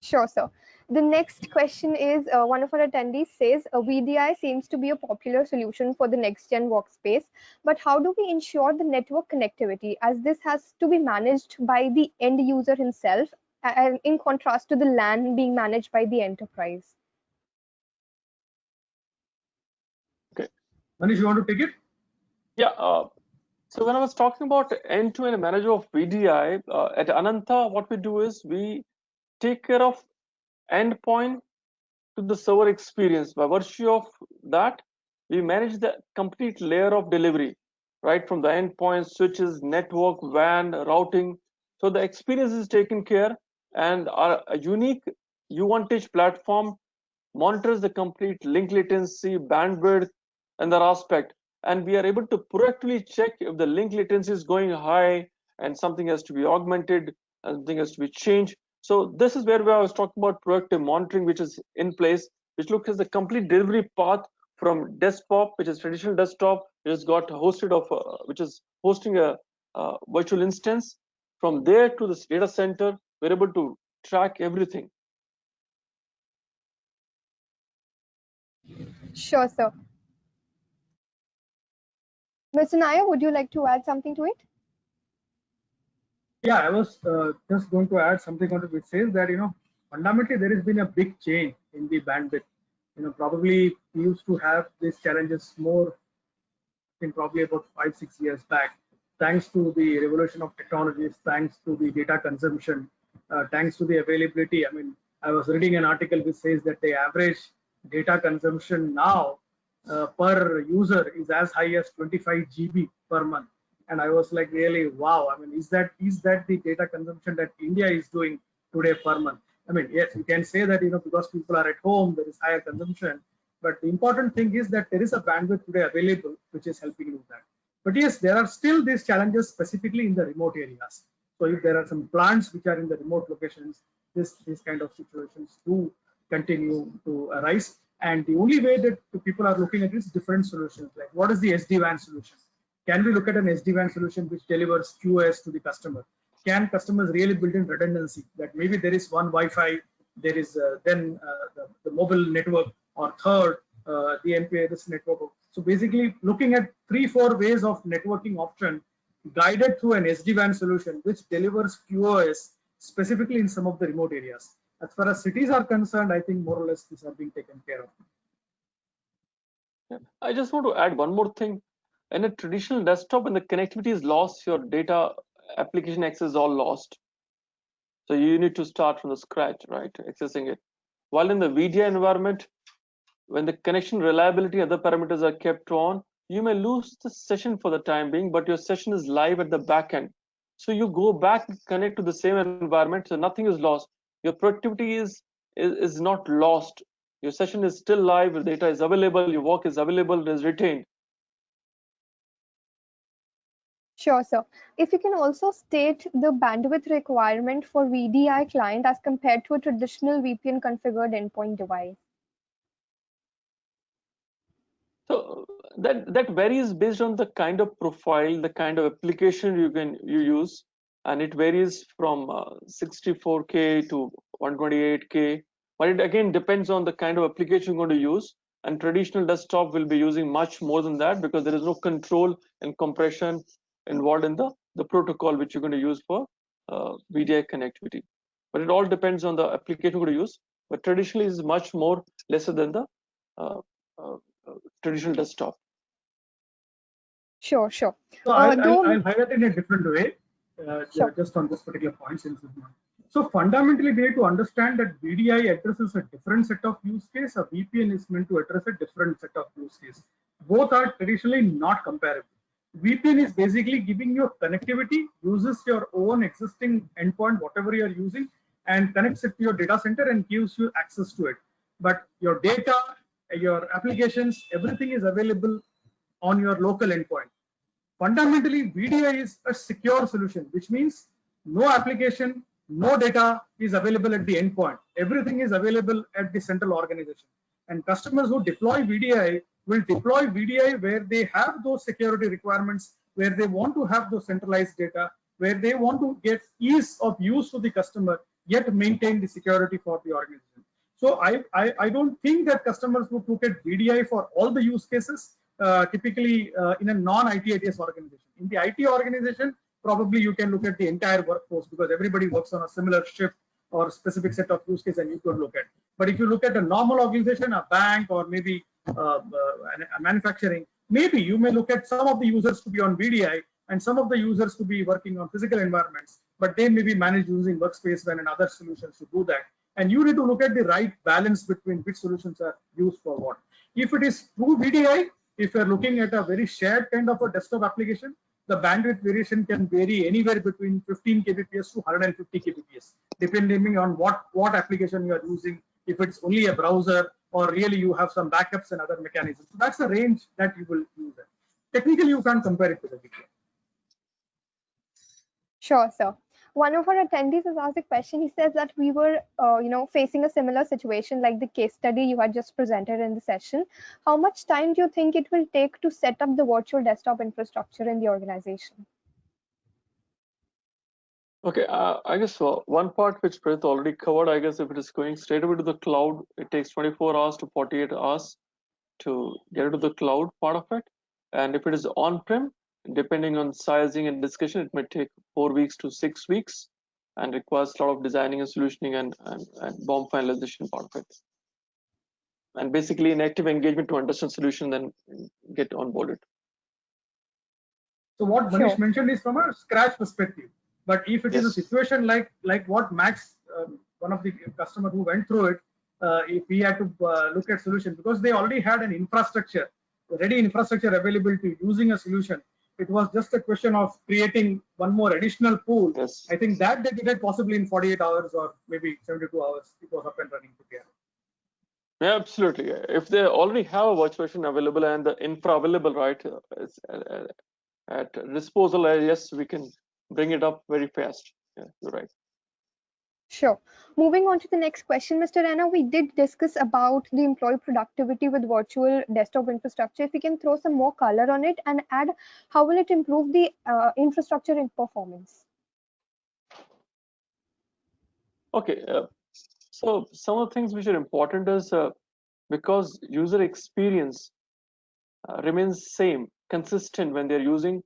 Sure, sir. The next question is, one of our attendees says, VDI seems to be a popular solution for the next-gen workspace, but how do we ensure the network connectivity, as this has to be managed by the end user himself, in contrast to the LAN being managed by the enterprise? Okay. Manish, you want to take it? Yeah. So when I was talking about end-to-end manager of VDI, at Anunta, what we do is we take care of endpoint to the server experience. By virtue of that, we manage the complete layer of delivery. right from the endpoint, switches, network, WAN, routing. So the experience is taken care, and our a unique Uvantage platform monitors the complete link latency, bandwidth, and the aspect. And we are able to proactively check if the link latency is going high and something has to be augmented and something has to be changed. So this is where I was talking about proactive monitoring, which is in place, which looks at the complete delivery path from desktop, which is traditional desktop, which has got hosted of, which is hosting a virtual instance. From there to this data center, we're able to track everything. Sure, sir. Mr. Nair, would you like to add something to it? Yeah, I was just going to add something on it which says that, fundamentally there has been a big change in the bandwidth. Probably we used to have these challenges more in probably about 5-6 years back, thanks to the revolution of technologies, thanks to the data consumption, thanks to the availability. I mean, I was reading an article which says that the average data consumption now per user is as high as 25 GB per month. And I was like, really, wow. I mean, is that the data consumption that India is doing today per month? I mean, yes, you can say that, because people are at home, there is higher consumption. But the important thing is that there is a bandwidth today available, which is helping you with that. But yes, there are still these challenges specifically in the remote areas. So if there are some plants which are in the remote locations, these kind of situations do continue to arise. And the only way that people are looking at is different solutions. Like, what is the SD-WAN solution? Can we look at an SD-WAN solution which delivers QoS to the customer? Can customers really build in redundancy that maybe there is one Wi-Fi, there is then the mobile network, or third, the MPLS network. So basically looking at 3-4 ways of networking option guided through an SD-WAN solution which delivers QoS specifically in some of the remote areas. As far as cities are concerned, I think more or less these are being taken care of. I just want to add one more thing. In a traditional desktop, when the connectivity is lost, your data application access is all lost. So you need to start from the scratch, right? Accessing it. While in the VDI environment, when the connection reliability and other parameters are kept on, you may lose the session for the time being, but your session is live at the back end. So you go back and connect to the same environment, so nothing is lost. Your productivity is not lost. Your session is still live, your data is available, your work is available, it is retained. Sure, sir. If you can also state the bandwidth requirement for VDI client as compared to a traditional VPN configured endpoint device. So that varies based on the kind of profile, the kind of application you use, and it varies from 64K to 128K. But it again depends on the kind of application you're going to use. And traditional desktop will be using much more than that because there is no control and compression involved in the protocol which you're going to use for VDI connectivity. But it all depends on the application you're going to use. But traditionally is much more lesser than the uh, uh, traditional desktop. Sure, sure. So I'll highlight it in a different way, Sure. just on this particular point since it's not. So fundamentally, we have to understand that VDI addresses a different set of use case. A VPN is meant to address a different set of use case. Both are traditionally not comparable. VPN is basically giving you connectivity, uses your own existing endpoint, whatever you are using, and connects it to your data center and gives you access to it. But your data, your applications, everything is available on your local endpoint. Fundamentally, VDI is a secure solution, which means no application, no data is available at the endpoint. Everything is available at the central organization. And customers who deploy VDI will deploy VDI where they have those security requirements, where they want to have those centralized data, where they want to get ease of use to the customer, yet maintain the security for the organization. So I don't think that customers would look at VDI for all the use cases. Typically in a non-IT/ITES organization. In the IT organization, probably you can look at the entire workforce because everybody works on a similar shift or specific set of use case and you could look at. But if you look at a normal organization, a bank or maybe a manufacturing, maybe you may look at some of the users to be on VDI and some of the users to be working on physical environments, but they may be managed using Workspace ONE and other solutions to do that. And you need to look at the right balance between which solutions are used for what. If it is true VDI, if you're looking at a very shared kind of a desktop application, the bandwidth variation can vary anywhere between 15 kbps to 150 kbps, depending on what application you are using, if it's only a browser or really you have some backups and other mechanisms. So that's the range that you will use it. Technically, you can't compare it to the VMware. Sure, sir. One of our attendees has asked a question. He says that we were, facing a similar situation like the case study you had just presented in the session. How much time do you think it will take to set up the virtual desktop infrastructure in the organization? Okay, I guess one part which Prith already covered, I guess if it is going straight away to the cloud, it takes 24 hours to 48 hours to get to the cloud part of it. And if it is on-prem, depending on sizing and discussion, it may take 4 weeks to 6 weeks and requires a lot of designing and solutioning and BOM finalization part of it. And basically an active engagement to understand solution, then get onboarded. So what Manish mentioned is from a scratch perspective. But if it is a situation like what Max, one of the customer who went through it, if we had to look at solution, because they already had an infrastructure, ready infrastructure available to using a solution, it was just a question of creating one more additional pool. Yes. I think that they did it possibly in 48 hours or maybe 72 hours. It was up and running together. Yeah, absolutely. If they already have a virtualization available and the infra available, right, at disposal, yes, we can bring it up very fast. Yeah, you're right. Sure. Moving on to the next question, Mr. Rana, we did discuss about the employee productivity with virtual desktop infrastructure. If you can throw some more color on it and add, how will it improve the infrastructure and performance? Okay, so some of the things which are important is because user experience remains same, consistent when they're using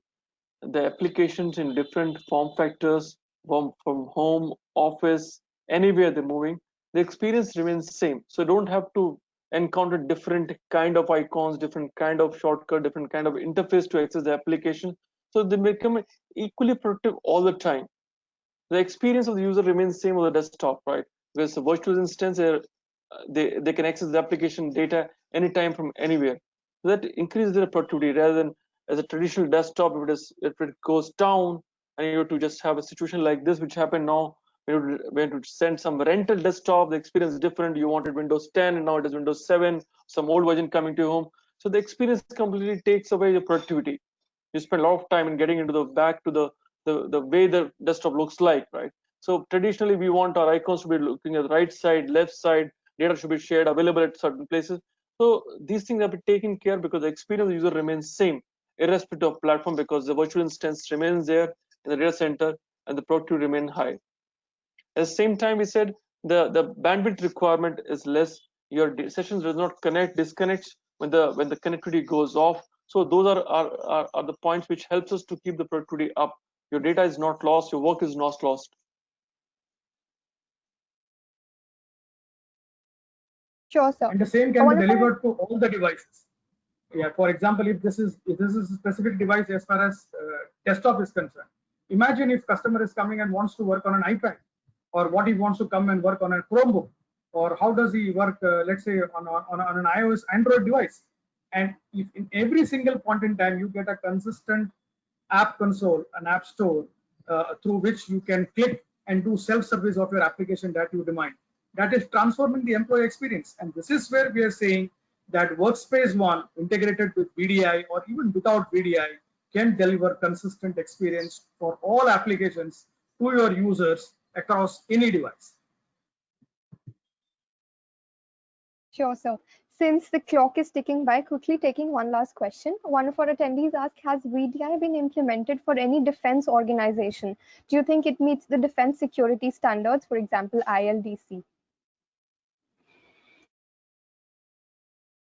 the applications in different form factors from home, office, anywhere they're moving, the experience remains same. So don't have to encounter different kind of icons, different kind of shortcut, different kind of interface to access the application. So they become equally productive all the time. The experience of the user remains same on the desktop, right? Because a virtual instance, they can access the application data anytime from anywhere. So that increases their productivity rather than as a traditional desktop. If it goes down and you have to just have a situation like this, which happened now, when you send some rental desktop, the experience is different. You wanted Windows 10 and now it is Windows 7, some old version coming to your home. So the experience completely takes away your productivity. You spend a lot of time in getting into the back to the way the desktop looks like, right? So traditionally we want our icons to be looking at the right side, left side, data should be shared, available at certain places. So these things have been taken care because the experience of the user remains same irrespective of platform, because the virtual instance remains there in the data center and the productivity remain high. At the same time, we said the bandwidth requirement is less. Your sessions does not disconnects when the connectivity goes off. So those are the points which helps us to keep the productivity up. Your data is not lost, your work is not lost. Sure, sir. And the same can be delivered to all the devices. Yeah, for example, if this is a specific device as far as desktop is concerned, imagine if customer is coming and wants to work on an iPad, or what he wants to come and work on a Chromebook, or how does he work, let's say on an iOS Android device. And if in every single point in time you get a consistent app console, an app store through which you can click and do self-service of your application that you demand, that is transforming the employee experience. And this is where we are saying that Workspace ONE integrated with VDI or even without VDI can deliver consistent experience for all applications to your users across any device. Sure, sir. Since the clock is ticking by, quickly taking one last question. One of our attendees asked, has VDI been implemented for any defense organization? Do you think it meets the defense security standards, for example, ILDC?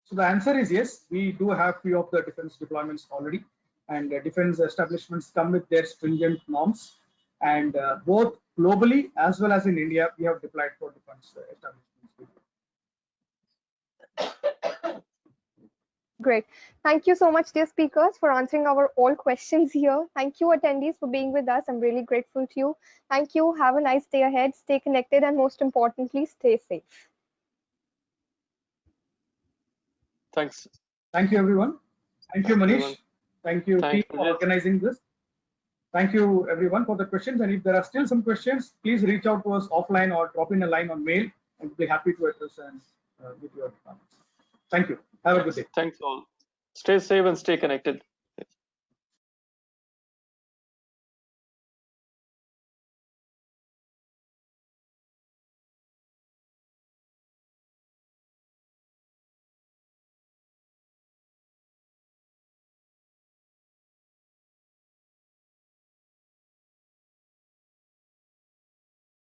So the answer is yes. We do have few of the defense deployments already, and defense establishments come with their stringent norms. And both globally as well as in India, we have deployed for defense establishments. Great. Thank you so much, dear speakers, for answering our all questions here. Thank you, attendees, for being with us. I'm really grateful to you. Thank you. Have a nice day ahead. Stay connected and most importantly, stay safe. Thanks. Thank you, everyone. Thank you, everyone. Manish. Thank you, team, Thanks, for Vijay. organizing this. Thank you, everyone, for the questions. And if there are still some questions, please reach out to us offline or drop in a line on mail, and we'll be happy to address and give your comments. Thank you. Have a good day. Thanks all. Stay safe and stay connected.